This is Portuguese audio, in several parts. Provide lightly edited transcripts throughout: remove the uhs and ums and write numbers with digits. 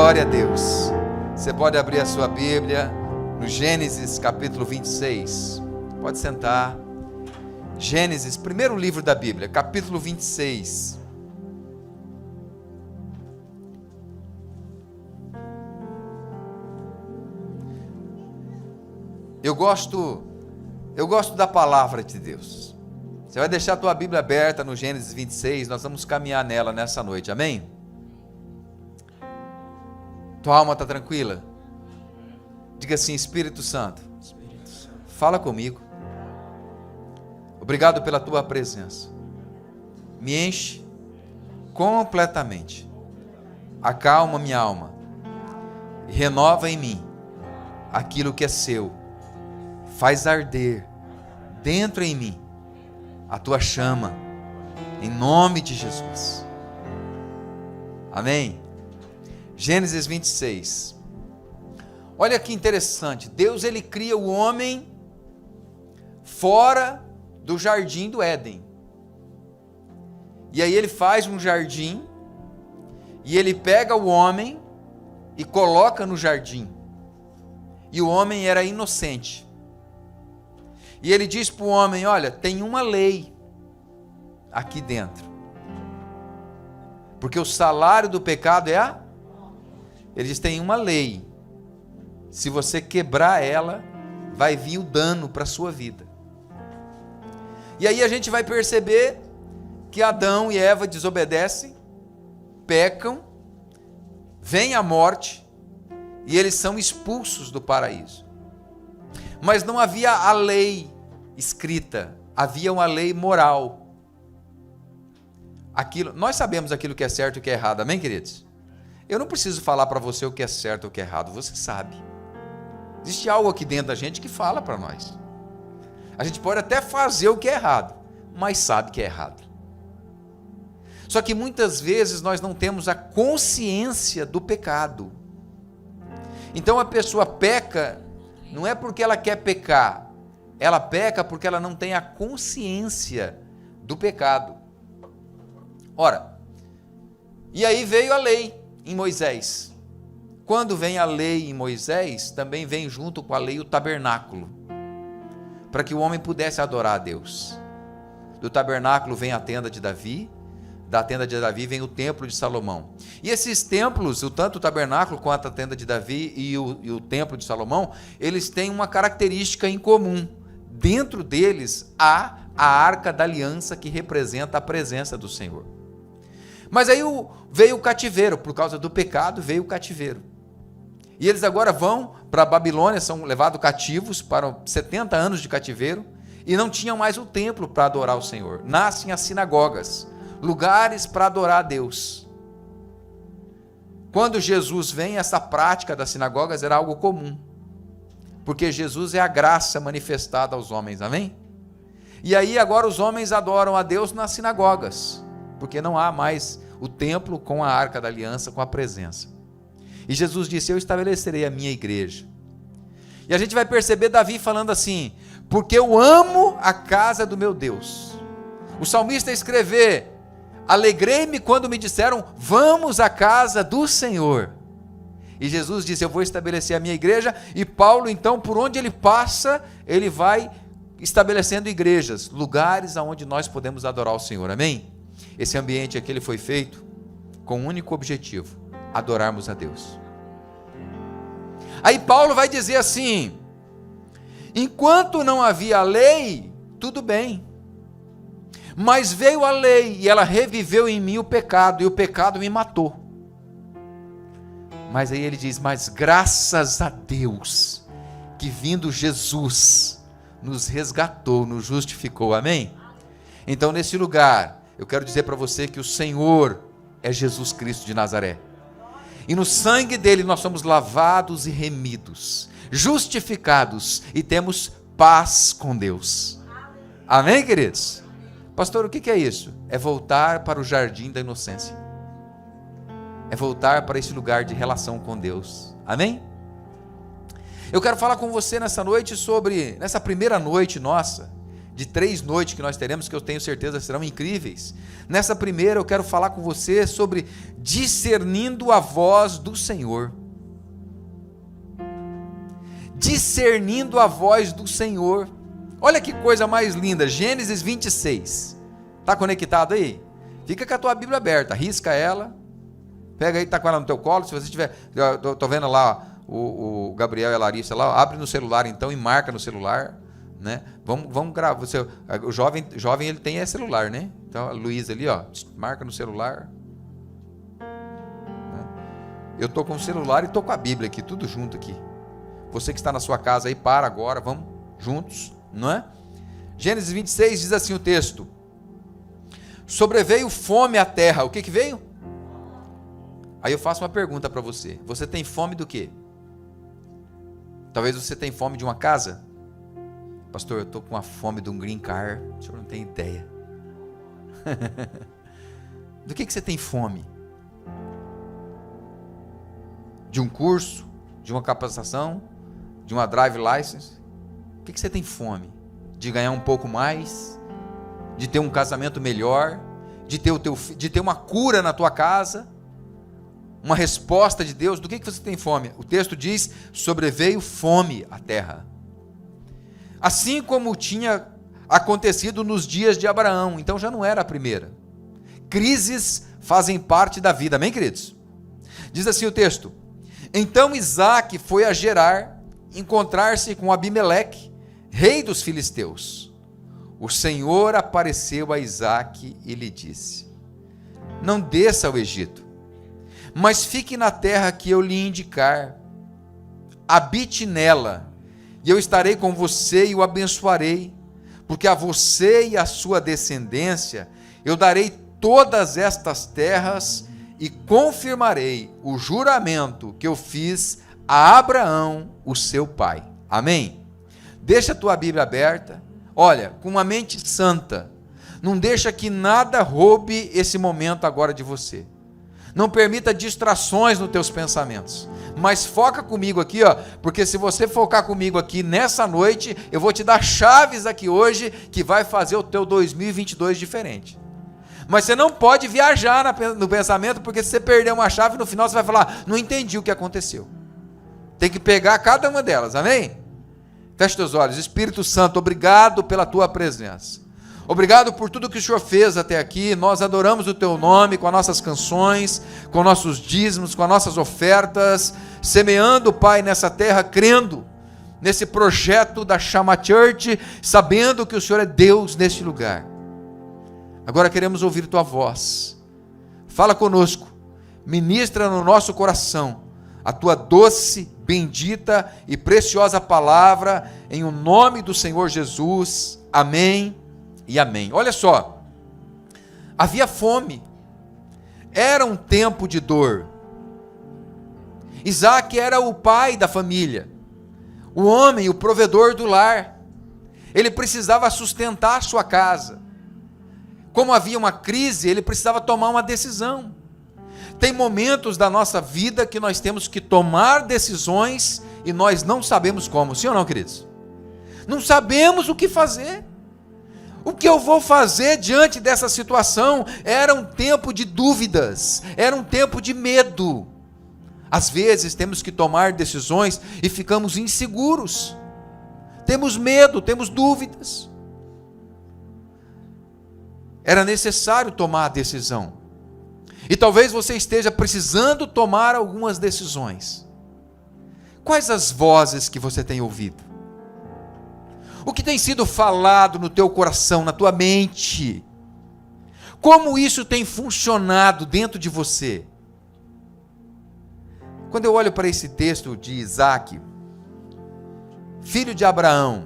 Glória a Deus. Você pode abrir a sua Bíblia no Gênesis capítulo 26. Pode sentar. Gênesis, primeiro livro da Bíblia, capítulo 26. Eu gosto da palavra de Deus. Você vai deixar a tua Bíblia aberta no Gênesis 26, nós vamos caminhar nela nessa noite, amém? Tua alma está tranquila? Diga assim: Espírito Santo, fala comigo. Obrigado pela tua presença. Me enche completamente. Acalma minha alma. E renova em mim aquilo que é seu. Faz arder dentro em mim a tua chama, em nome de Jesus. Amém? Gênesis 26. Olha que interessante. Deus, ele cria o homem fora do jardim do Éden. E aí ele faz um jardim, e ele pega o homem e coloca no jardim. E o homem era inocente. E ele diz para o homem: olha, tem uma lei aqui dentro. Porque o salário do pecado é a... Ele diz: tem uma lei. Se você quebrar ela, vai vir o dano para a sua vida. E aí a gente vai perceber que Adão e Eva desobedecem, pecam, vem a morte, e eles são expulsos do paraíso. Mas não havia a lei escrita, havia uma lei moral. Nós sabemos aquilo que é certo e o que é errado, amém, queridos? Eu não preciso falar para você o que é certo e o que é errado, você sabe. Existe algo aqui dentro da gente que fala para nós. A gente pode até fazer o que é errado, mas sabe que é errado. Só que muitas vezes nós não temos a consciência do pecado. Então a pessoa peca, não é porque ela quer pecar, ela peca porque ela não tem a consciência do pecado. Ora, e aí veio a lei em Moisés. Quando vem a lei em Moisés, também vem junto com a lei o tabernáculo, para que o homem pudesse adorar a Deus. Do tabernáculo vem a tenda de Davi, da tenda de Davi vem o templo de Salomão. E esses templos, tanto o tabernáculo quanto a tenda de Davi e o templo de Salomão, eles têm uma característica em comum. Dentro deles há a arca da aliança, que representa a presença do Senhor. Mas aí veio o cativeiro, por causa do pecado veio o cativeiro. E eles agora vão para a Babilônia, são levados cativos para 70 anos de cativeiro, e não tinham mais o templo para adorar o Senhor. Nascem as sinagogas, lugares para adorar a Deus. Quando Jesus vem, essa prática das sinagogas era algo comum, porque Jesus é a graça manifestada aos homens, amém? E aí agora os homens adoram a Deus nas sinagogas, porque não há mais o templo com a arca da aliança, com a presença. E Jesus disse: eu estabelecerei a minha igreja. E a gente vai perceber Davi falando assim: porque eu amo a casa do meu Deus. O salmista escrever: alegrei-me quando me disseram, vamos à casa do Senhor. E Jesus disse: eu vou estabelecer a minha igreja. E Paulo, então, por onde ele passa, ele vai estabelecendo igrejas, lugares onde nós podemos adorar o Senhor, amém? Esse ambiente aqui ele foi feito com um único objetivo: adorarmos a Deus. Aí Paulo vai dizer assim: enquanto não havia a lei, tudo bem, mas veio a lei e ela reviveu em mim o pecado, e o pecado me matou. Mas aí ele diz: mas graças a Deus, que vindo Jesus, nos resgatou, nos justificou, amém? Então nesse lugar, eu quero dizer para você que o Senhor é Jesus Cristo de Nazaré. E no sangue dele nós somos lavados e remidos, justificados, e temos paz com Deus. Amém, queridos? Pastor, o que é isso? É voltar para o jardim da inocência. É voltar para esse lugar de relação com Deus. Amém? Eu quero falar com você nessa noite sobre, nessa primeira noite nossa, de 3 noites que nós teremos, que eu tenho certeza serão incríveis. Nessa primeira eu quero falar com você sobre discernindo a voz do Senhor. Discernindo a voz do Senhor. Olha que coisa mais linda, Gênesis 26. Está conectado aí? Fica com a tua Bíblia aberta, risca ela, pega aí, está com ela no teu colo. Se você tiver, estou vendo lá o Gabriel e a Larissa lá, abre no celular então e marca no celular, né? Vamos gravar. O jovem ele tem celular, né? Então a Luísa ali, ó, marca no celular. Eu estou com o celular e estou com a Bíblia aqui, tudo junto aqui. Você que está na sua casa aí, para agora, vamos juntos, não é? Gênesis 26 diz assim o texto: sobreveio fome à terra. O que veio? Aí eu faço uma pergunta para você. Você tem fome do quê? Talvez você tenha fome de uma casa. Pastor, eu estou com a fome de um green card. O senhor não tem ideia. Do que você tem fome? De um curso? De uma capacitação? De uma drive license? O que você tem fome? De ganhar um pouco mais? De ter um casamento melhor? De ter uma cura na tua casa? Uma resposta de Deus? Do que você tem fome? O texto diz: sobreveio fome à terra. Assim como tinha acontecido nos dias de Abraão. Então já não era a primeira. Crises fazem parte da vida, amém, queridos? Diz assim o texto: então Isaque foi a Gerar encontrar-se com Abimeleque, rei dos filisteus. O Senhor apareceu a Isaque e lhe disse: não desça ao Egito, mas fique na terra que eu lhe indicar. Habite nela, e eu estarei com você e o abençoarei, porque a você e a sua descendência eu darei todas estas terras e confirmarei o juramento que eu fiz a Abraão, o seu pai. Amém? Deixa a tua Bíblia aberta. Olha, com uma mente santa. Não deixa que nada roube esse momento agora de você. Não permita distrações nos teus pensamentos. Mas foca comigo aqui, ó, porque se você focar comigo aqui nessa noite, eu vou te dar chaves aqui hoje que vai fazer o teu 2022 diferente. Mas você não pode viajar no pensamento, porque se você perder uma chave, no final você vai falar: não entendi o que aconteceu. Tem que pegar cada uma delas, amém? Feche teus olhos. Espírito Santo, obrigado pela tua presença. Obrigado por tudo que o Senhor fez até aqui. Nós adoramos o teu nome com as nossas canções, com nossos dízimos, com as nossas ofertas, semeando, Pai, nessa terra, crendo nesse projeto da Chama Church, sabendo que o Senhor é Deus neste lugar. Agora queremos ouvir tua voz. Fala conosco, ministra no nosso coração a tua doce, bendita e preciosa palavra, em o nome do Senhor Jesus. Amém e amém. Olha só, havia fome, era um tempo de dor. Isaque era o pai da família, o homem, o provedor do lar. Ele precisava sustentar sua casa. Como havia uma crise, ele precisava tomar uma decisão. Tem momentos da nossa vida que nós temos que tomar decisões e nós não sabemos como. Sim ou não, queridos? Não sabemos o que fazer. O que eu vou fazer diante dessa situação? Era um tempo de dúvidas, era um tempo de medo. Às vezes temos que tomar decisões e ficamos inseguros. Temos medo, temos dúvidas. Era necessário tomar a decisão. E talvez você esteja precisando tomar algumas decisões. Quais as vozes que você tem ouvido? O que tem sido falado no teu coração, na tua mente? Como isso tem funcionado dentro de você? Quando eu olho para esse texto de Isaque, filho de Abraão,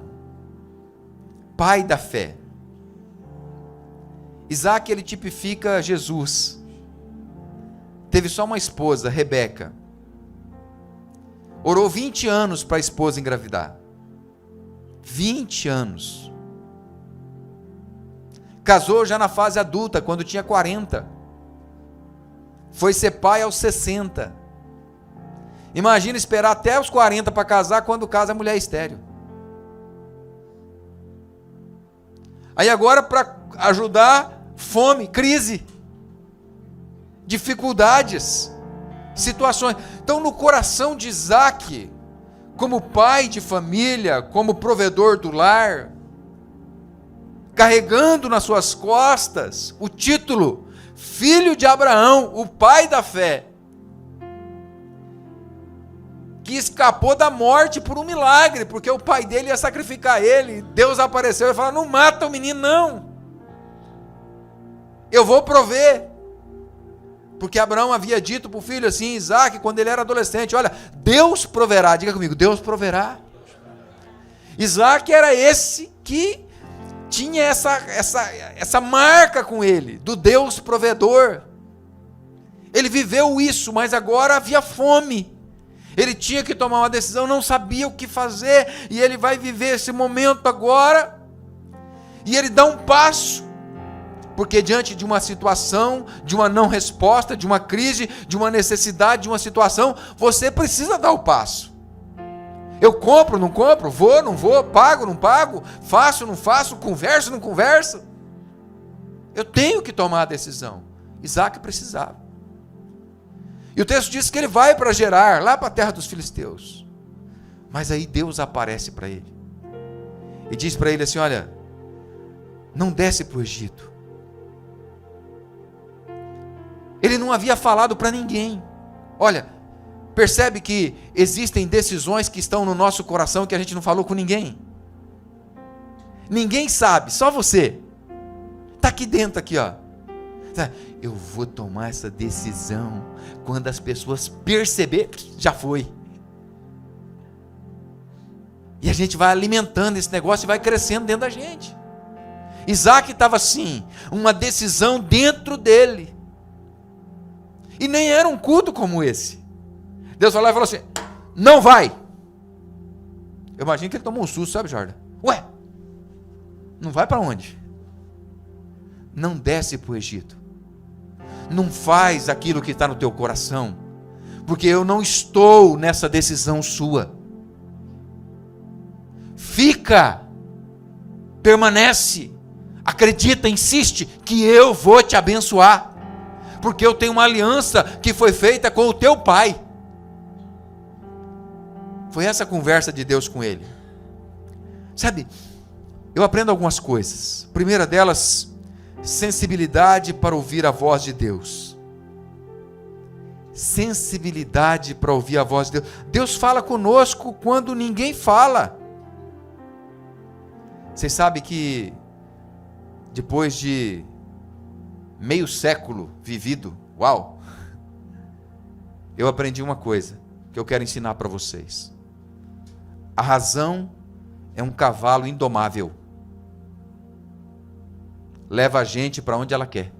pai da fé, Isaque, ele tipifica Jesus. Teve só uma esposa, Rebeca. Orou 20 anos para a esposa engravidar. 20 anos. Casou já na fase adulta, quando tinha 40. Foi ser pai aos 60. Imagina esperar até os 40 para casar, quando casa a mulher é estéril. Aí agora para ajudar, fome, crise, dificuldades, situações. Então no coração de Isaac, como pai de família, como provedor do lar, carregando nas suas costas o título, filho de Abraão, o pai da fé, que escapou da morte por um milagre, porque o pai dele ia sacrificar ele, Deus apareceu e falou, não mata o menino não, eu vou prover, porque Abraão havia dito para o filho assim, Isaac, quando ele era adolescente, olha, Deus proverá, diga comigo, Deus proverá. Isaac era esse que tinha essa marca com ele, do Deus provedor, ele viveu isso, mas agora havia fome, ele tinha que tomar uma decisão, não sabia o que fazer, e ele vai viver esse momento agora, e ele dá um passo, porque diante de uma situação, de uma não resposta, de uma crise, de uma necessidade, de uma situação, você precisa dar o passo. Eu compro, não compro, vou, não vou, pago, não pago, faço, não faço, converso, não converso. Eu tenho que tomar a decisão. Isaac precisava. E o texto diz que ele vai para Gerar, lá para a terra dos filisteus. Mas aí Deus aparece para ele. E diz para ele assim, olha, não desce para o Egito. Ele não havia falado para ninguém. Olha, percebe que existem decisões que estão no nosso coração que a gente não falou com ninguém. Ninguém sabe, só você. Está aqui dentro, aqui, ó. Eu vou tomar essa decisão quando as pessoas perceberem, já foi. E a gente vai alimentando esse negócio e vai crescendo dentro da gente. Isaac estava assim, uma decisão dentro dele. E nem era um culto como esse. Deus falou assim, não vai. Eu imagino que ele tomou um susto, sabe, Jordan? Ué, não vai para onde? Não desce para o Egito. Não faz aquilo que está no teu coração, porque eu não estou nessa decisão sua. Fica, permanece, acredita, insiste, que eu vou te abençoar, porque eu tenho uma aliança que foi feita com o teu pai. Foi essa a conversa de Deus com ele. Sabe, eu aprendo algumas coisas. A primeira delas, sensibilidade para ouvir a voz de Deus. Sensibilidade para ouvir a voz de Deus. Deus fala conosco quando ninguém fala. Vocês sabem que depois de meio século vivido, uau, eu aprendi uma coisa que eu quero ensinar para vocês. A razão é um cavalo indomável. Leva a gente para onde ela quer.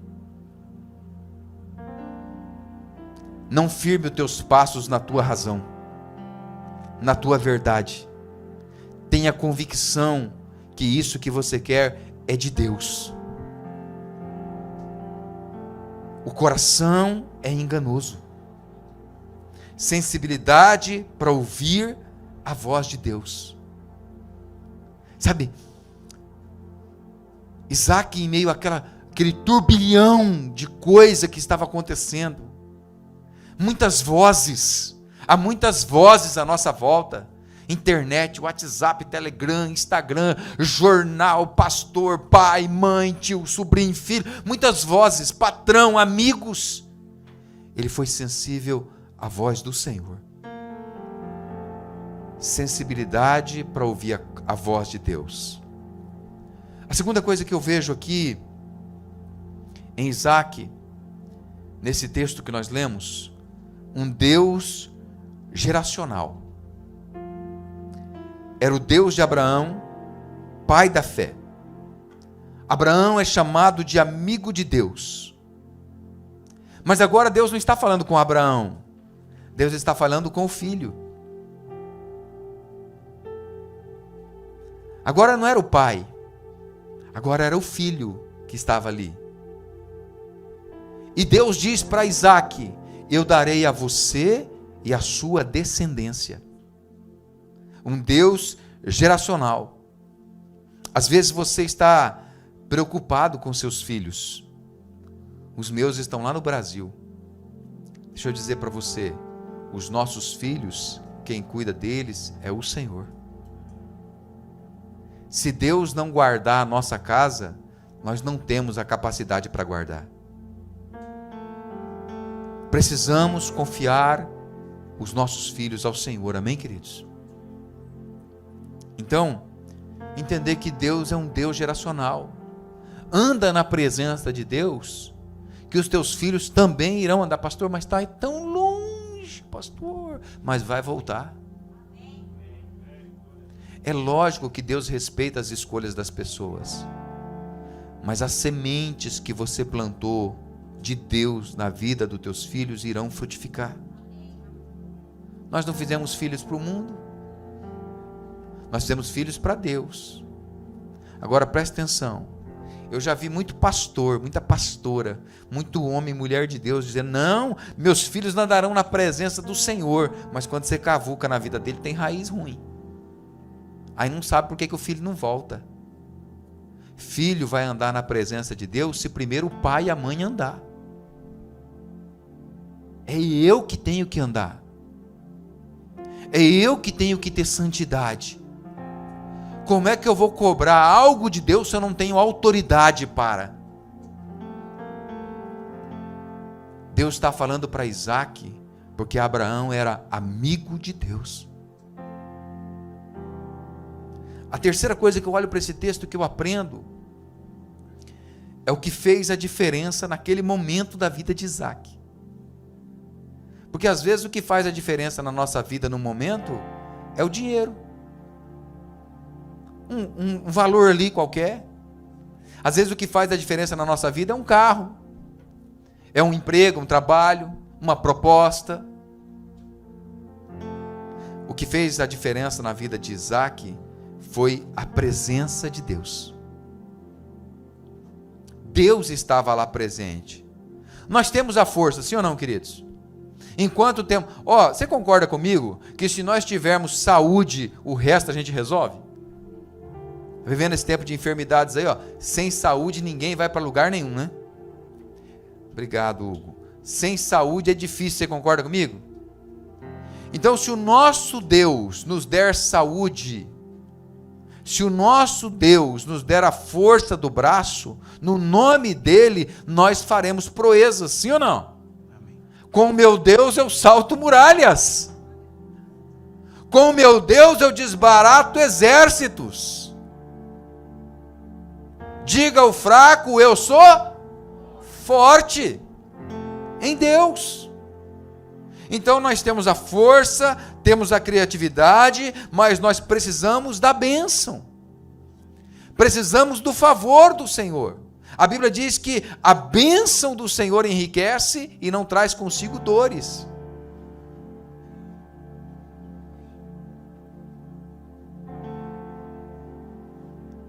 Não firme os teus passos na tua razão, na tua verdade. Tenha convicção que isso que você quer é de Deus. O coração é enganoso. Sensibilidade para ouvir a voz de Deus. Sabe, Isaac, em meio àquele turbilhão de coisa que estava acontecendo, muitas vozes, há muitas vozes à nossa volta, internet, WhatsApp, Telegram, Instagram, jornal, pastor, pai, mãe, tio, sobrinho, filho, muitas vozes, patrão, amigos. Ele foi sensível à voz do Senhor. Sensibilidade para ouvir a voz de Deus. A segunda coisa que eu vejo aqui em Isaac, nesse texto que nós lemos, um Deus geracional. Era o Deus de Abraão, pai da fé. Abraão é chamado de amigo de Deus. Mas agora Deus não está falando com Abraão. Deus está falando com o filho. Agora não era o pai. Agora era o filho que estava ali. E Deus diz para Isaac: eu darei a você e a sua descendência. Um Deus geracional. Às vezes você está preocupado com seus filhos. Os meus estão lá no Brasil. Deixa eu dizer para você, os nossos filhos, quem cuida deles é o Senhor. Se Deus não guardar a nossa casa, nós não temos a capacidade para guardar. Precisamos confiar os nossos filhos ao Senhor, amém, queridos? Então, entender que Deus é um Deus geracional. Anda na presença de Deus, que os teus filhos também irão andar. Pastor, mas está tão longe, pastor. Mas vai voltar. É lógico que Deus respeita as escolhas das pessoas, mas as sementes que você plantou de Deus na vida dos teus filhos irão frutificar. Nós não fizemos filhos para o mundo, nós fizemos filhos para Deus. Agora preste atenção, eu já vi muito pastor, muita pastora, muito homem e mulher de Deus dizendo, não, meus filhos não andarão na presença do Senhor, mas quando você cavuca na vida dele tem raiz ruim, aí não sabe por que o filho não volta. Filho vai andar na presença de Deus se primeiro o pai e a mãe andar. É eu que tenho que andar, é eu que tenho que ter santidade. Como é que eu vou cobrar algo de Deus se eu não tenho autoridade para? Deus está falando para Isaac, porque Abraão era amigo de Deus. A terceira coisa que eu olho para esse texto, que eu aprendo, é o que fez a diferença naquele momento da vida de Isaac. Porque às vezes o que faz a diferença na nossa vida no momento é o dinheiro. Um valor ali qualquer. Às vezes o que faz a diferença na nossa vida é um carro, é um emprego, um trabalho, uma proposta. O que fez a diferença na vida de Isaac foi a presença de Deus. Deus estava lá presente. Nós temos a força, sim ou não, queridos? Enquanto temos... você concorda comigo que se nós tivermos saúde, o resto a gente resolve? Vivendo esse tempo de enfermidades aí, sem saúde ninguém vai para lugar nenhum, né? Obrigado, Hugo. Sem saúde é difícil, você concorda comigo? Então, se o nosso Deus nos der saúde, se o nosso Deus nos der a força do braço, no nome dele, nós faremos proezas, sim ou não? Amém. Com o meu Deus eu salto muralhas. Com o meu Deus eu desbarato exércitos. Diga ao fraco, eu sou forte em Deus. Então nós temos a força, temos a criatividade, mas nós precisamos da bênção. Precisamos do favor do Senhor. A Bíblia diz que a bênção do Senhor enriquece e não traz consigo dores.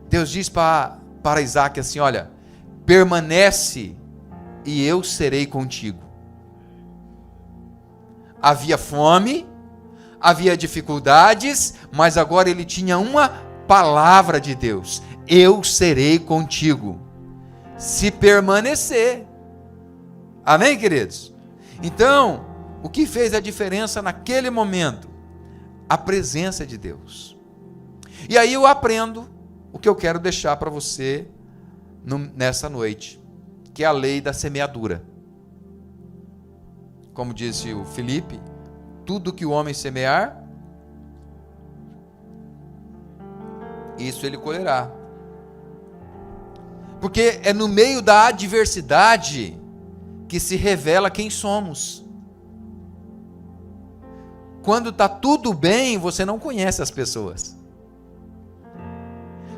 Deus diz para Isaac assim, olha, permanece e eu serei contigo. Havia fome, havia dificuldades, mas agora ele tinha uma palavra de Deus, eu serei contigo, se permanecer. Amém, queridos? Então, o que fez a diferença naquele momento? A presença de Deus. E aí eu aprendo o que eu quero deixar para você nessa noite, que é a lei da semeadura. Como disse o Felipe, tudo que o homem semear, isso ele colherá. Porque é no meio da adversidade que se revela quem somos. Quando está tudo bem, você não conhece as pessoas.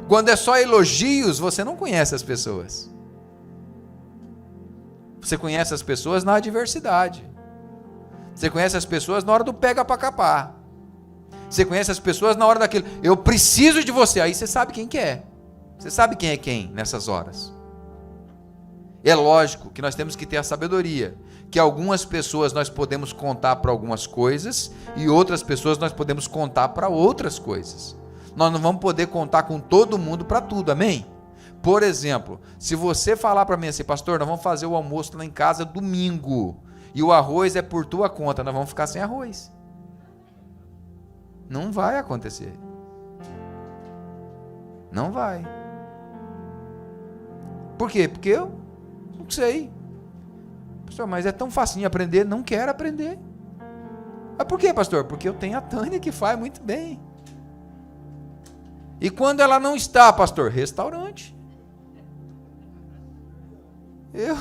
Quando é só elogios, você não conhece as pessoas. Você conhece as pessoas na adversidade. Você conhece as pessoas na hora do pega para capar. Você conhece as pessoas na hora daquilo, eu preciso de você. Aí você sabe quem que é. Você sabe quem é quem nessas horas. É lógico que nós temos que ter a sabedoria, que algumas pessoas nós podemos contar para algumas coisas e outras pessoas nós podemos contar para outras coisas. Nós não vamos poder contar com todo mundo para tudo, amém? Por exemplo, se você falar para mim assim, pastor, nós vamos fazer o almoço lá em casa domingo, e o arroz é por tua conta, nós vamos ficar sem arroz. Não vai acontecer. Não vai. Por quê? Porque eu não sei. Pastor, mas é tão facinho aprender, não quero aprender. Mas por quê, pastor? Porque eu tenho a Tânia que faz muito bem. E quando ela não está, pastor? Restaurante. Eu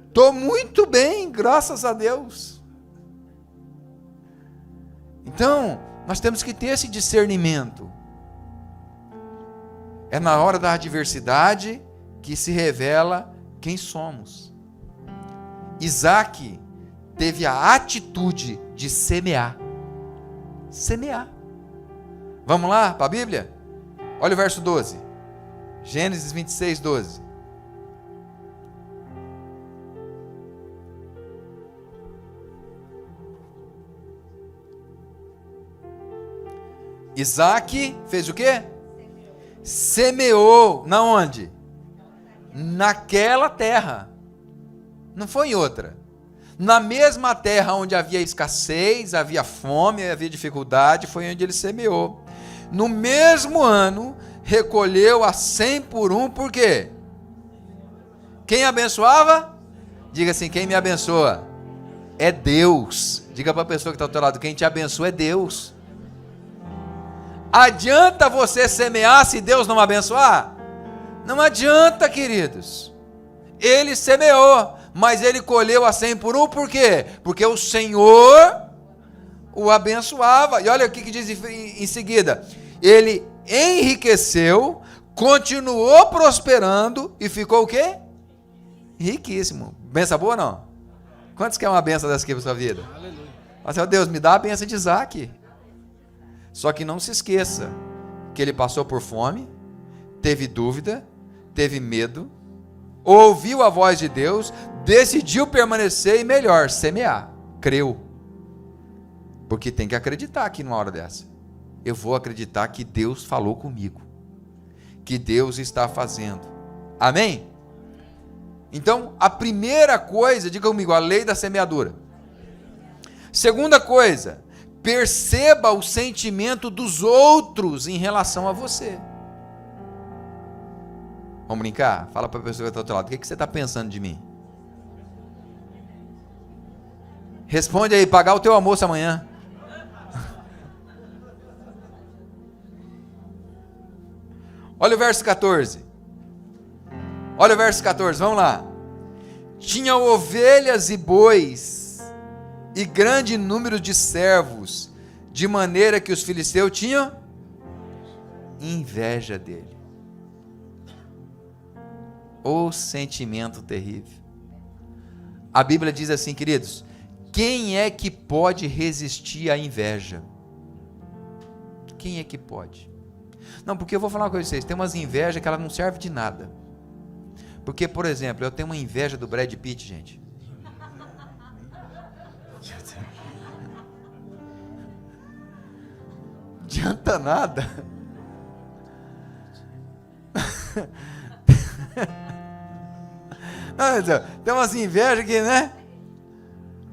estou muito bem, graças a Deus. Então, nós temos que ter esse discernimento. É na hora da adversidade que se revela quem somos. Isaac teve a atitude de semear. Semear. Vamos lá para a Bíblia? Olha o verso 12. Gênesis 26, 12. Isaac fez o quê? Semeou. Na onde? Naquela terra. Não foi em outra. Na mesma terra onde havia escassez, havia fome, havia dificuldade, foi onde ele semeou. No mesmo ano, recolheu a 100 por um, por quê? Quem abençoava? Diga assim, quem me abençoa? É Deus. Diga para a pessoa que está ao teu lado, quem te abençoa é Deus. Adianta você semear se Deus não abençoar? Não adianta, queridos. Ele semeou, mas ele colheu a 100 por um, por quê? Porque o Senhor o abençoava. E olha o que diz em seguida. Ele enriqueceu, continuou prosperando e ficou o quê? Riquíssimo. Benção boa ou não? Quantos querem uma benção dessa aqui para a sua vida? Aleluia. Mas, Deus, me dá a benção de Isaac. Só que não se esqueça que ele passou por fome, teve dúvida, teve medo, ouviu a voz de Deus, decidiu permanecer e melhor, semear, creu. Porque tem que acreditar aqui numa hora dessa. Eu vou acreditar que Deus falou comigo, que Deus está fazendo. Amém? Então, a primeira coisa, diga comigo, a lei da semeadura. Segunda coisa, perceba o sentimento dos outros em relação a você. Vamos brincar? Fala para a pessoa que está do outro lado. O que você está pensando de mim? Responde aí, pagar o teu almoço amanhã. Olha o verso 14. Olha o verso 14, vamos lá. Tinha ovelhas e bois e grande número de servos, de maneira que os filisteus tinham inveja dele. O sentimento terrível. A Bíblia diz assim, queridos, quem é que pode resistir à inveja? Quem é que pode? Não, porque eu vou falar uma coisa para vocês, tem umas invejas que ela não serve de nada. Porque, por exemplo, eu tenho uma inveja do Brad Pitt, gente. Adianta nada. Tem umas invejas que, né?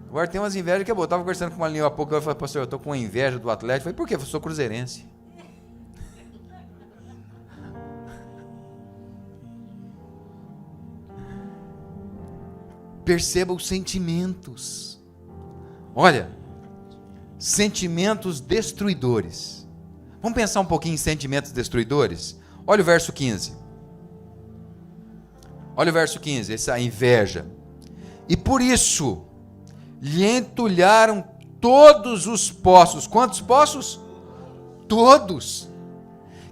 Agora tem umas invejas que eu estava conversando com uma linha há pouco, eu falei, pastor, eu estou com uma inveja do Atlético. Eu falei, por quê? Eu sou cruzeirense. Perceba os sentimentos. Olha, sentimentos destruidores. Vamos pensar um pouquinho em sentimentos destruidores? Olha o verso 15. Olha o verso 15, essa inveja. E por isso lhe entulharam todos os poços. Quantos poços? Todos.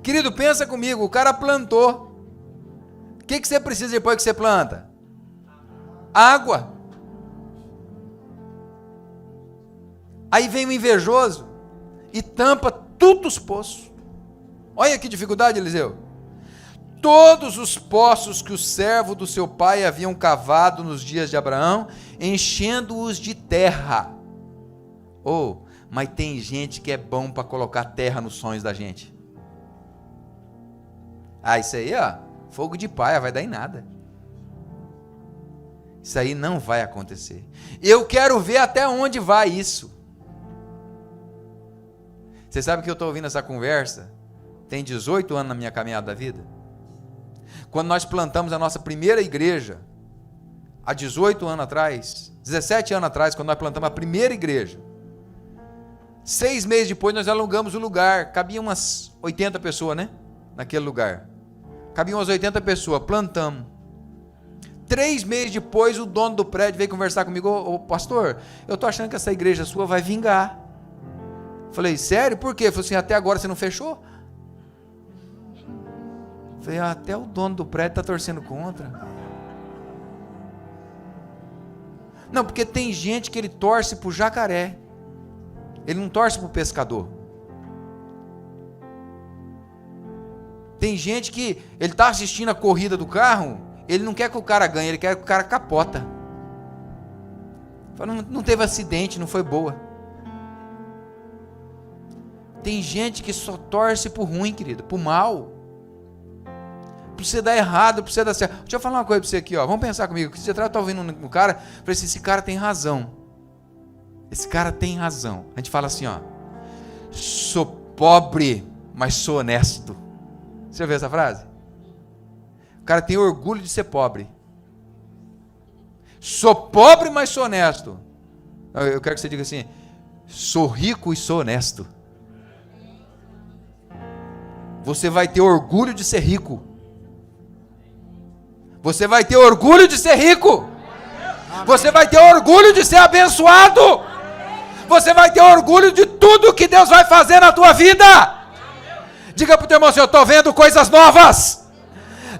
Querido, pensa comigo, o cara plantou. O que você precisa depois que você planta? Água. Aí vem o invejoso e tampa todos os poços. Olha que dificuldade, Eliseu. Todos os poços que o servo do seu pai haviam cavado nos dias de Abraão, enchendo-os de terra. Mas tem gente que é bom para colocar terra nos sonhos da gente. Ah, isso aí, ó, fogo de palha, vai dar em nada. Isso aí não vai acontecer. Eu quero ver até onde vai isso. Você sabe que eu estou ouvindo essa conversa? Tem 18 anos na minha caminhada da vida. Quando nós plantamos a nossa primeira igreja, há 18 anos atrás, 17 anos atrás, quando nós plantamos a primeira igreja, 6 meses depois nós alugamos o lugar, cabia umas 80 pessoas, né? Naquele lugar. Cabiam umas 80 pessoas, plantamos. 3 meses depois, o dono do prédio veio conversar comigo: ô pastor, eu estou achando que essa igreja sua vai vingar. Falei: sério? Por quê? Ele falou assim: até agora você não fechou? Falei: até o dono do prédio está torcendo contra. Não, porque tem gente que ele torce para o jacaré, ele não torce para o pescador. Tem gente que ele está assistindo a corrida do carro, ele não quer que o cara ganhe, ele quer que o cara capota. Não teve acidente, não foi boa. Tem gente que só torce pro ruim, querido, pro mal. Pra você dar errado, pra você dar certo. Deixa eu falar uma coisa pra você aqui, ó. Vamos pensar comigo. Você tá ouvindo um cara, falei assim: esse cara tem razão. Esse cara tem razão. A gente fala assim, ó: sou pobre, mas sou honesto. Você já viu essa frase? O cara tem orgulho de ser pobre. Sou pobre, mas sou honesto. Eu quero que você diga assim: sou rico e sou honesto. Você vai ter orgulho de ser rico. Você vai ter orgulho de ser rico. Você vai ter orgulho de ser abençoado. Você vai ter orgulho de tudo que Deus vai fazer na tua vida. Diga para o teu irmão assim: eu estou vendo coisas novas.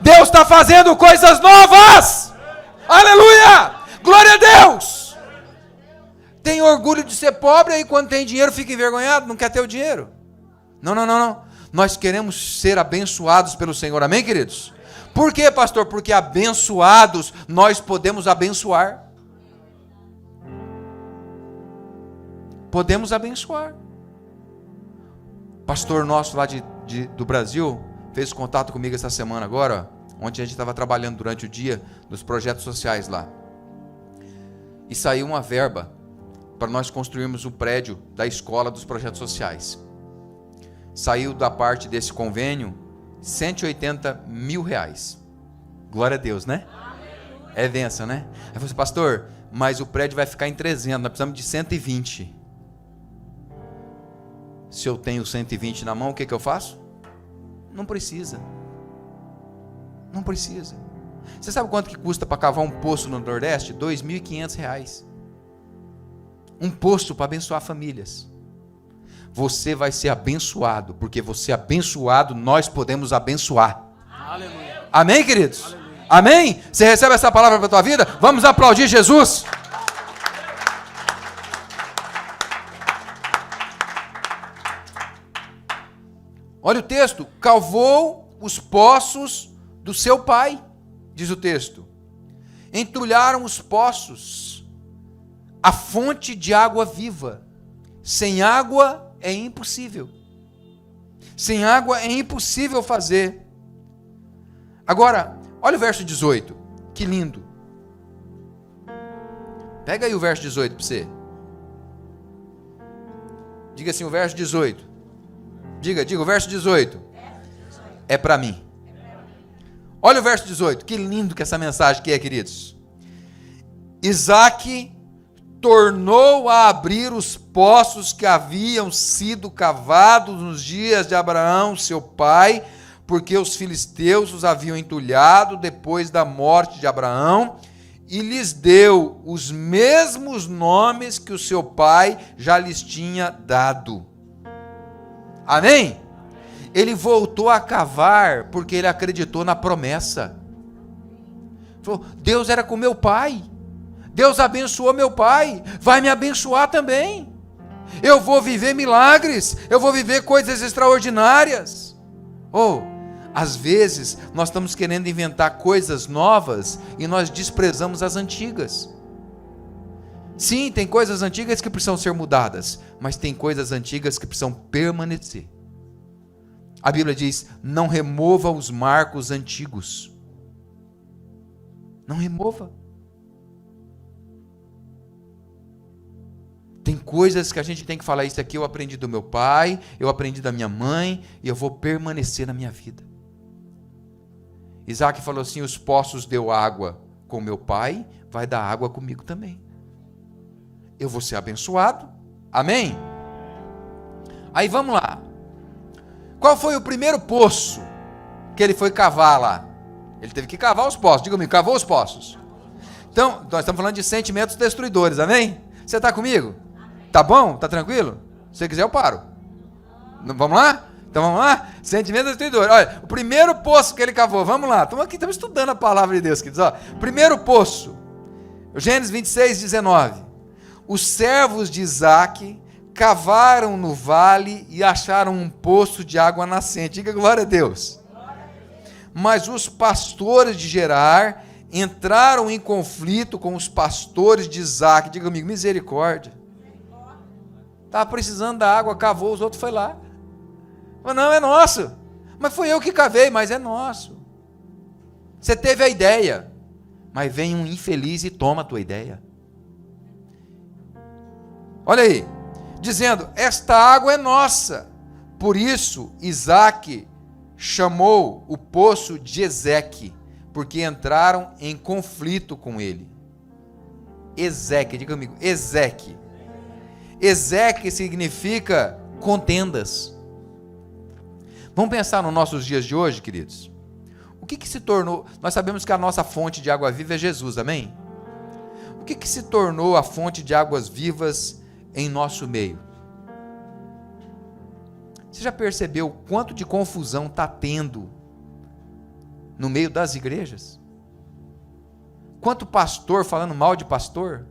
Deus está fazendo coisas novas. Aleluia! Glória a Deus! Tem orgulho de ser pobre, aí quando tem dinheiro fica envergonhado, não quer ter o dinheiro. Não. Nós queremos ser abençoados pelo Senhor, amém, queridos? Por quê, pastor? Porque abençoados nós podemos abençoar. Podemos abençoar. Pastor nosso lá do Brasil fez contato comigo essa semana agora, ontem a gente estava trabalhando durante o dia nos projetos sociais lá. E saiu uma verba para nós construirmos um prédio da escola dos projetos sociais. Saiu da parte desse convênio R$180 mil. Glória a Deus, né? É bênção, né? Aí eu falei assim: pastor, mas o prédio vai ficar em 300, nós precisamos de 120. Se eu tenho 120 na mão, o que eu faço? Não precisa. Não precisa. Você sabe quanto que custa para cavar um poço no Nordeste? R$2.500. Um poço para abençoar famílias. Você vai ser abençoado, porque você é abençoado, nós podemos abençoar. Aleluia. Amém, queridos? Aleluia. Amém? Você recebe essa palavra para a tua vida? Vamos aplaudir Jesus. Olha o texto: cavou os poços do seu pai, diz o texto. Entulharam os poços, a fonte de água viva. Sem água é impossível. Sem água é impossível fazer. Agora, olha o verso 18. Que lindo. Pega aí o verso 18 para você. Diga assim, o verso 18. Diga o verso 18. É para mim. Olha o verso 18. Que lindo que essa mensagem que é, queridos. Isaque tornou a abrir os poços que haviam sido cavados nos dias de Abraão, seu pai, porque os filisteus os haviam entulhado depois da morte de Abraão, e lhes deu os mesmos nomes que o seu pai já lhes tinha dado. Amém? Ele voltou a cavar porque ele acreditou na promessa. Falou: Deus era com meu pai. Deus abençoou meu pai, vai me abençoar também. Eu vou viver milagres, eu vou viver coisas extraordinárias. Às vezes nós estamos querendo inventar coisas novas e nós desprezamos as antigas. Sim, tem coisas antigas que precisam ser mudadas, mas tem coisas antigas que precisam permanecer. A Bíblia diz: não remova os marcos antigos. Não remova. Tem coisas que a gente tem que falar: isso aqui eu aprendi do meu pai, eu aprendi da minha mãe, e eu vou permanecer na minha vida. Isaac falou assim: os poços deu água com meu pai, vai dar água comigo também. Eu vou ser abençoado. Amém? Aí vamos lá. Qual foi o primeiro poço que ele foi cavar lá? Ele teve que cavar os poços. Diga comigo, cavou os poços. Então, nós estamos falando de sentimentos destruidores, amém? Você está comigo? Tá bom? Tá tranquilo? Se você quiser eu paro. Vamos lá? Então vamos lá? Sentimentos destruidores. Olha, o primeiro poço que ele cavou, vamos lá. Estamos aqui, estamos estudando a palavra de Deus, queridos. Ó, primeiro poço, Gênesis 26, 19. Os servos de Isaac cavaram no vale e acharam um poço de água nascente. Diga glória a Deus. Mas os pastores de Gerar entraram em conflito com os pastores de Isaac. Diga comigo, misericórdia. Estava precisando da água, cavou, os outros foi lá. Falou, não, é nosso. Mas fui eu que cavei, mas é nosso. Você teve a ideia, mas vem um infeliz e toma a tua ideia. Olha aí, dizendo, esta água é nossa. Por isso, Isaac chamou o poço de Ezeque, porque entraram em conflito com ele. Ezeque, diga comigo, Ezeque. Ezeque significa contendas. Vamos pensar nos nossos dias de hoje, queridos. O que se tornou? Nós sabemos que a nossa fonte de água viva é Jesus, amém? O que se tornou a fonte de águas vivas em nosso meio? Você já percebeu o quanto de confusão está tendo no meio das igrejas? Quanto pastor falando mal de pastor?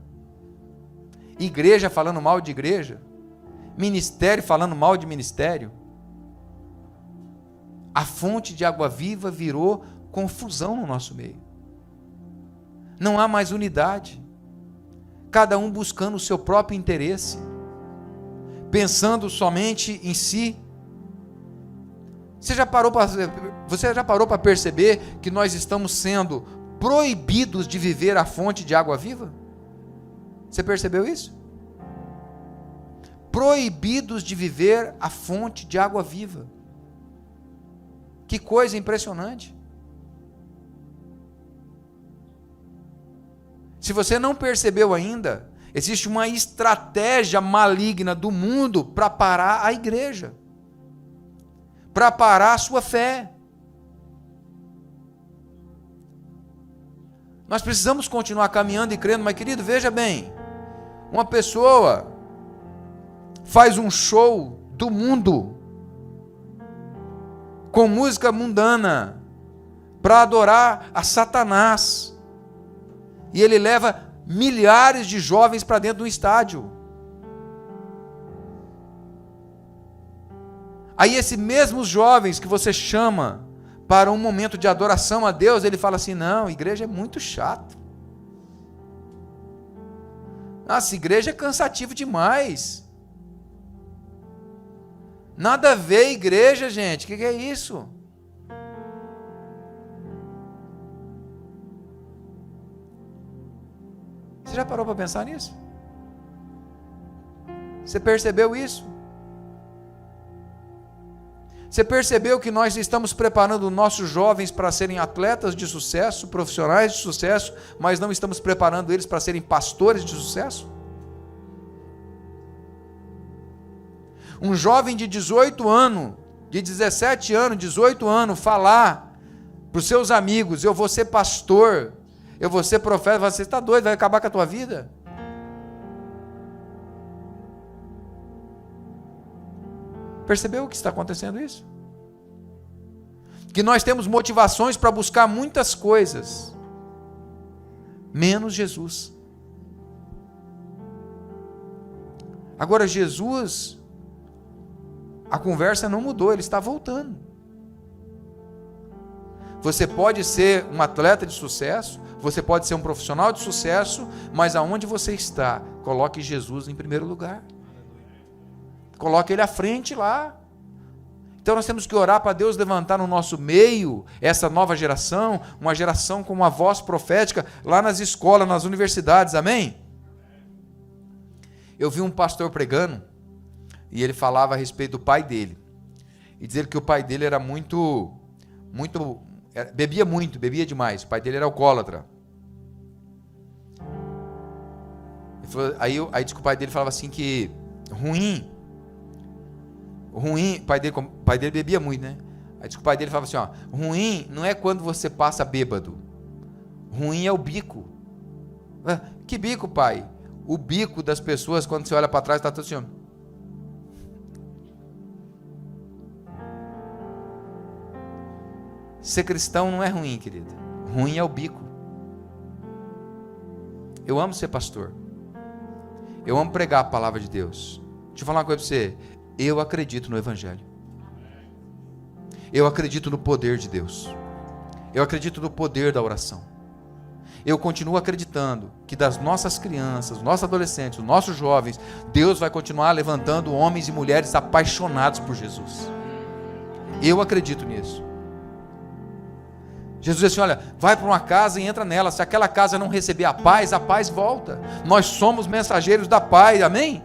Igreja falando mal de igreja? Ministério falando mal de ministério? A fonte de água viva virou confusão no nosso meio. Não há mais unidade. Cada um buscando o seu próprio interesse, pensando somente em si. Você já parou para perceber que nós estamos sendo proibidos de viver a fonte de água viva? Você percebeu isso? Proibidos de viver a fonte de água viva. Que coisa impressionante. Se você não percebeu ainda, existe uma estratégia maligna do mundo para parar a igreja, para parar a sua fé. Nós precisamos continuar caminhando e crendo, mas querido, veja bem, uma pessoa faz um show do mundo com música mundana para adorar a Satanás, e ele leva milhares de jovens para dentro do estádio. Aí esses mesmos jovens que você chama para um momento de adoração a Deus, ele fala assim, não, igreja é muito chato. Nossa, igreja é cansativo demais. Nada a ver igreja, gente, o que é isso? Você já parou para pensar nisso? Você percebeu isso? Você percebeu que nós estamos preparando nossos jovens para serem atletas de sucesso, profissionais de sucesso, mas não estamos preparando eles para serem pastores de sucesso? Um jovem de 18 anos, de 17 anos, 18 anos, falar para os seus amigos, eu vou ser pastor, eu vou ser profeta, você está doido, vai acabar com a tua vida? Percebeu o que está acontecendo isso? Que nós temos motivações para buscar muitas coisas, menos Jesus. Agora Jesus, a conversa não mudou, ele está voltando. Você pode ser um atleta de sucesso, você pode ser um profissional de sucesso, mas aonde você está, coloque Jesus em primeiro lugar. Coloque ele à frente lá. Então nós temos que orar para Deus levantar no nosso meio essa nova geração, uma geração com uma voz profética lá nas escolas, nas universidades, amém? Eu vi um pastor pregando e ele falava a respeito do pai dele. E dizer que o pai dele era bebia demais, o pai dele era alcoólatra. Aí diz que o pai dele falava assim que ruim, o pai dele bebia muito, né? Aí diz que o pai dele falava assim, ó, ruim não é quando você passa bêbado, ruim é o bico. Que bico, pai? O bico das pessoas, quando você olha para trás, está tudo assim, ó. Ser cristão não é ruim, querido. Ruim é o bico. Eu amo ser pastor. Eu amo pregar a palavra de Deus. Deixa eu falar uma coisa para você. Eu acredito no Evangelho. Eu acredito no poder de Deus. Eu acredito no poder da oração. Eu continuo acreditando que das nossas crianças, dos nossos adolescentes, dos nossos jovens, Deus vai continuar levantando homens e mulheres apaixonados por Jesus. Eu acredito nisso. Jesus disse assim, olha, vai para uma casa e entra nela, se aquela casa não receber a paz volta. Nós somos mensageiros da paz, amém?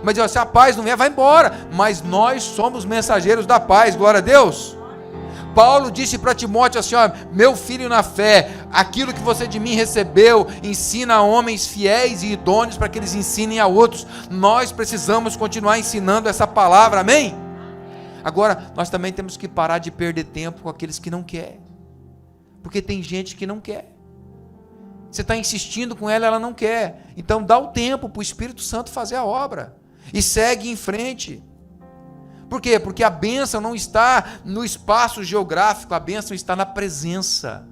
Mas se a paz não vier, vai embora, mas nós somos mensageiros da paz, glória a Deus. Paulo disse para Timóteo assim, ó, meu filho na fé, aquilo que você de mim recebeu, ensina a homens fiéis e idôneos para que eles ensinem a outros. Nós precisamos continuar ensinando essa palavra, amém? Agora, nós também temos que parar de perder tempo com aqueles que não querem. Porque tem gente que não quer. Você está insistindo com ela, ela não quer. Então dá o tempo para o Espírito Santo fazer a obra. E segue em frente. Por quê? Porque a bênção não está no espaço geográfico, a bênção está na presença.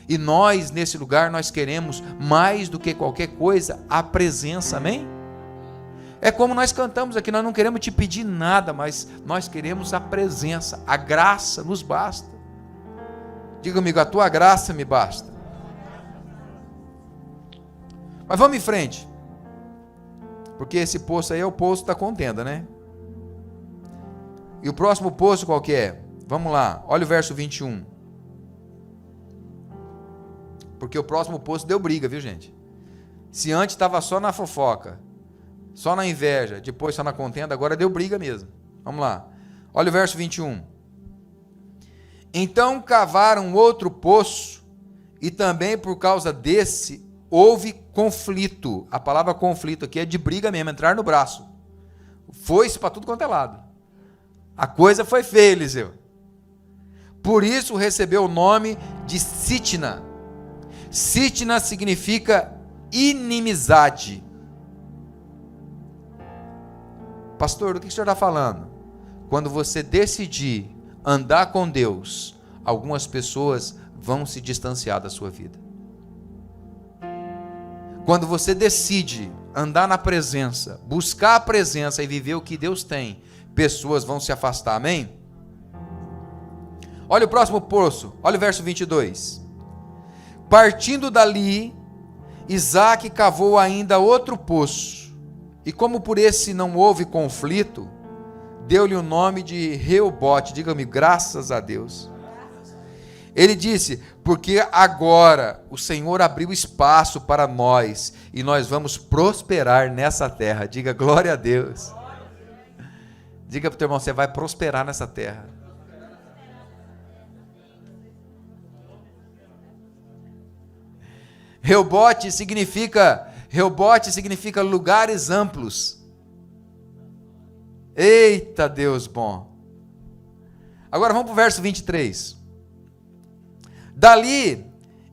E nós, nesse lugar, nós queremos, mais do que qualquer coisa, a presença, amém? É como nós cantamos aqui, nós não queremos te pedir nada, mas nós queremos a presença, a graça nos basta. Diga comigo, a tua graça me basta. Mas vamos em frente. Porque esse poço aí é o poço da contenda, né? E o próximo poço qual que é? Vamos lá, olha o verso 21. Porque o próximo poço deu briga, viu, gente? Se antes estava só na fofoca, só na inveja, depois só na contenda, agora deu briga mesmo. Vamos lá. Olha o verso 21. Então cavaram outro poço, e também por causa desse houve conflito. A palavra conflito aqui é de briga mesmo, entrar no braço. Foi-se para tudo quanto é lado. A coisa foi feia, Eliseu. Por isso recebeu o nome de Sitna. Sitna significa inimizade. Pastor, do que o senhor está falando? Quando você decidir andar com Deus, algumas pessoas vão se distanciar da sua vida. Quando você decide andar na presença, buscar a presença e viver o que Deus tem, pessoas vão se afastar, amém? Olha o próximo poço, olha o verso 22. Partindo dali, Isaque cavou ainda outro poço, e como por esse não houve conflito, deu-lhe o nome de Reobote. Diga-me, graças a Deus. Ele disse, porque agora o Senhor abriu espaço para nós, e nós vamos prosperar nessa terra. Diga, glória a Deus. Diga para o teu irmão, você vai prosperar nessa terra. Reobote significa lugares amplos. Eita Deus bom. Agora vamos para o verso 23. Dali,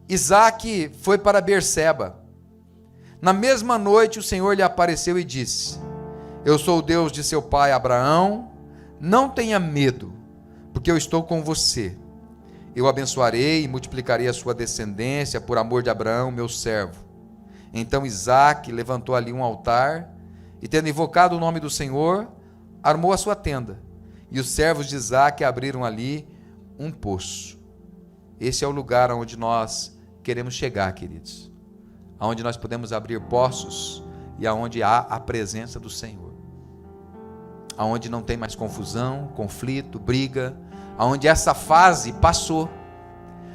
Isaque foi para Berseba. Na mesma noite o Senhor lhe apareceu e disse, eu sou o Deus de seu pai Abraão, não tenha medo, porque eu estou com você. Eu abençoarei e multiplicarei a sua descendência por amor de Abraão, meu servo. Então Isaque levantou ali um altar, e tendo invocado o nome do Senhor, armou a sua tenda, e os servos de Isaque abriram ali um poço. Esse é o lugar onde nós queremos chegar, queridos, aonde nós podemos abrir poços, e aonde há a presença do Senhor, aonde não tem mais confusão, conflito, briga, aonde essa fase passou.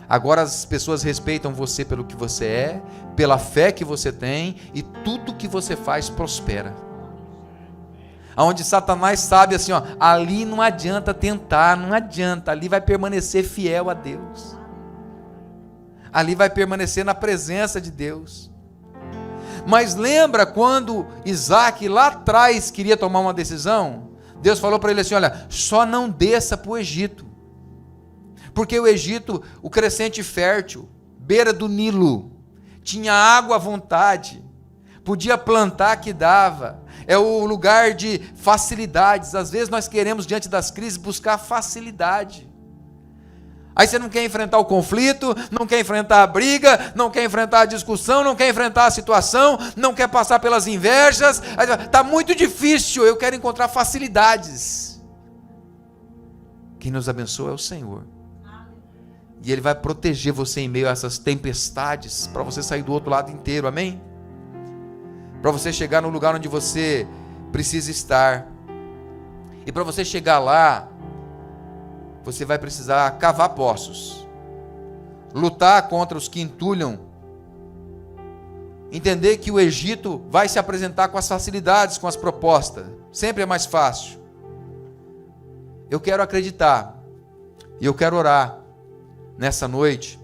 Agora as pessoas respeitam você pelo que você é, pela fé que você tem, e tudo que você faz prospera. Aonde Satanás sabe assim, ó, ali não adianta tentar, não adianta, ali vai permanecer fiel a Deus. Ali vai permanecer na presença de Deus. Mas lembra quando Isaac lá atrás queria tomar uma decisão? Deus falou para ele assim, olha, só não desça para o Egito. Porque o Egito, o crescente fértil, beira do Nilo, tinha água à vontade, podia plantar que dava, é o lugar de facilidades. Às vezes nós queremos, diante das crises, buscar facilidade. Aí você não quer enfrentar o conflito, não quer enfrentar a briga, não quer enfrentar a discussão, não quer enfrentar a situação, não quer passar pelas invejas, está muito difícil, eu quero encontrar facilidades. Quem nos abençoa é o Senhor. E Ele vai proteger você em meio a essas tempestades, para você sair do outro lado inteiro, amém? Para você chegar no lugar onde você precisa estar. E para você chegar lá, você vai precisar cavar poços, lutar contra os que entulham, entender que o Egito vai se apresentar com as facilidades, com as propostas, sempre é mais fácil. Eu quero acreditar, e eu quero orar nessa noite,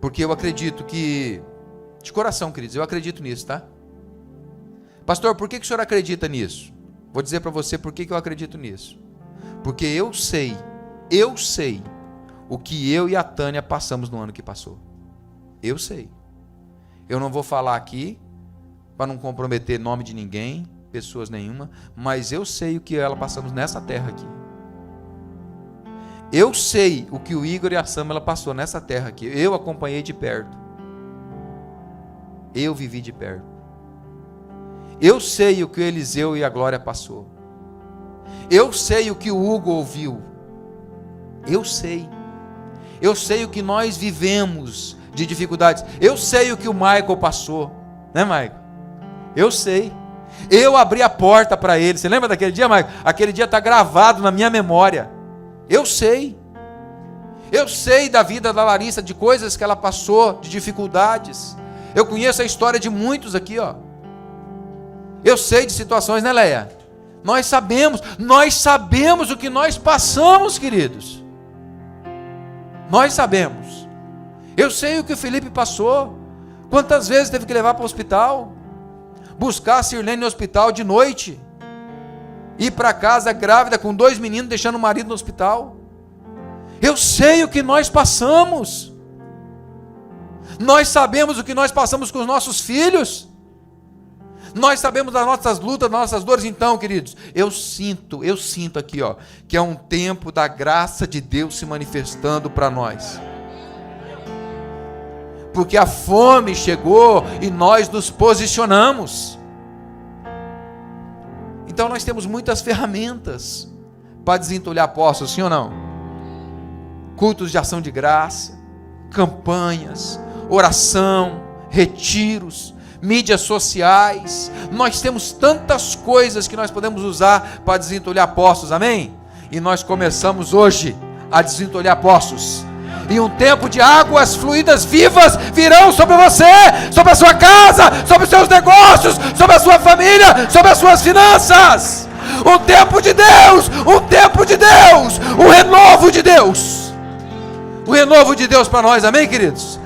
porque eu acredito que, de coração, queridos, eu acredito nisso, tá? Pastor, por que o senhor acredita nisso? Vou dizer para você por que eu acredito nisso. Porque eu sei o que eu e a Tânia passamos no ano que passou. Eu sei. Eu não vou falar aqui para não comprometer nome de ninguém, pessoas nenhuma, mas eu sei o que ela passamos nessa terra aqui. Eu sei o que o Igor e a Samela passou nessa terra aqui. Eu acompanhei de perto. Eu vivi de perto. Eu sei o que o Eliseu e a Glória passou. Eu sei o que o Hugo ouviu. Eu sei. Eu sei o que nós vivemos de dificuldades. Eu sei o que o Michael passou. Né, Michael? Eu sei. Eu abri a porta para ele. Você lembra daquele dia, Michael? Aquele dia está gravado na minha memória. Eu sei. Eu sei da vida da Larissa, de coisas que ela passou, de dificuldades. Eu conheço a história de muitos aqui, ó. Eu sei de situações, né, Leia? Nós sabemos o que nós passamos, queridos. Nós sabemos. Eu sei o que o Felipe passou. Quantas vezes teve que levar para o hospital, buscar a Sirlene no hospital de noite, ir para casa grávida com 2 meninos, deixando o marido no hospital. Eu sei o que nós passamos. Nós sabemos o que nós passamos com os nossos filhos. Nós sabemos das nossas lutas, das nossas dores. Então, queridos, eu sinto aqui, ó, que é um tempo da graça de Deus se manifestando para nós. Porque a fome chegou e nós nos posicionamos. Então nós temos muitas ferramentas para desentulhar poços, sim ou não? Cultos de ação de graça, campanhas, oração, retiros, mídias sociais. Nós temos tantas coisas que nós podemos usar para desentulhar poços, amém? E nós começamos hoje a desentulhar poços. E um tempo de águas fluídas vivas virão sobre você, sobre a sua casa, sobre os seus negócios, sobre a sua família, sobre as suas finanças. Um tempo de Deus, um renovo de Deus. O renovo de Deus para nós, amém, queridos?